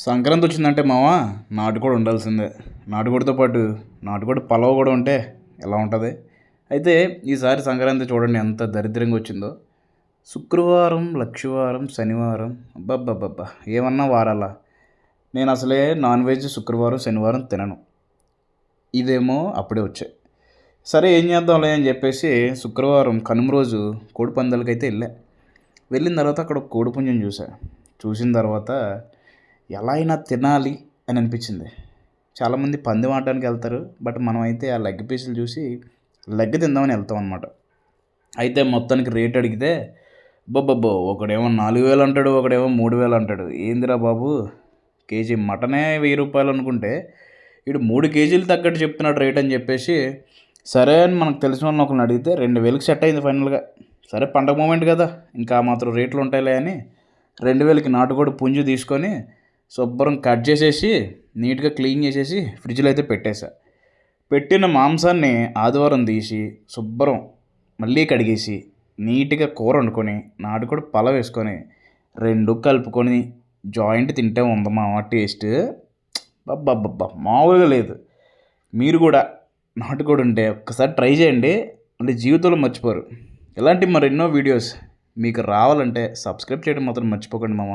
సంక్రాంతి వచ్చిందంటే మావా నాటుకోడి ఉండాల్సిందే. నాటుకోడితో పాటు నాటుకోడి పలావ్ కూడా ఉంటే ఎలా ఉంటుంది? అయితే ఈసారి సంక్రాంతి చూడండి ఎంత దరిద్రంగా వచ్చిందో. శుక్రవారం, లక్షవారం, శనివారం, అబ్బబ్బబ్బబ్బా! ఏమన్నా వారాలా? నేను అసలే నాన్ వెజ్ శుక్రవారం, శనివారం తినను. ఇదేమో అప్పుడే వచ్చాయి. సరే ఏం చేద్దాంలే అని చెప్పేసి శుక్రవారం కనుమ రోజు కోడి పందాలకైతే వెళ్ళిన తర్వాత అక్కడ ఒక కోడిపుంజం చూసా. చూసిన తర్వాత ఎలా అయినా తినాలి అని అనిపించింది. చాలామంది పందెం ఆడడానికి వెళ్తారు, బట్ మనం అయితే ఆ లెగ్ పీసులు చూసి లెగ్ తిందామని వెళ్తాం అనమాట. అయితే మొత్తానికి రేట్ అడిగితే బొబ్బబ్బో ఒకడేమో 4,000 అంటాడు, ఒకడేమో 3,000 అంటాడు. ఏందిరా బాబు, కేజీ మటనే 1,000 రూపాయలు అనుకుంటే వీడు 3 కేజీలు తగ్గట్టు చెప్తున్నాడు రేట్ అని చెప్పేసి, సరే అని మనకు తెలిసిన వాళ్ళని ఒకరిని అడిగితే 2,000కి సెట్ అయింది ఫైనల్గా. సరే పండగ మూమెంట్ కదా, ఇంకా మాత్రం రేట్లు ఉంటాయిలే అని 2,000కి నాటుకోడి పుంజు తీసుకొని శుభ్రం కట్ చేసేసి నీట్గా క్లీన్ చేసేసి ఫ్రిడ్జ్లో అయితే పెట్టేశా. పెట్టిన మాంసాన్ని ఆదివారం తీసి శుభ్రం మళ్ళీ కడిగేసి నీట్గా కూర వండుకొని నాటుకోడి పలావ్ వేసుకొని రెండు కలుపుకొని జాయింట్ తింటే ఉంది మా టేస్ట్. బాబ్బా మామూలుగా లేదు. మీరు కూడా నాటుకోడి ఉంటే ఒక్కసారి ట్రై చేయండి, అంటే జీవితంలో మర్చిపోరు. ఇలాంటి మరెన్నో వీడియోస్ మీకు రావాలంటే సబ్స్క్రైబ్ చేయడం మాత్రం మర్చిపోకండి మామ.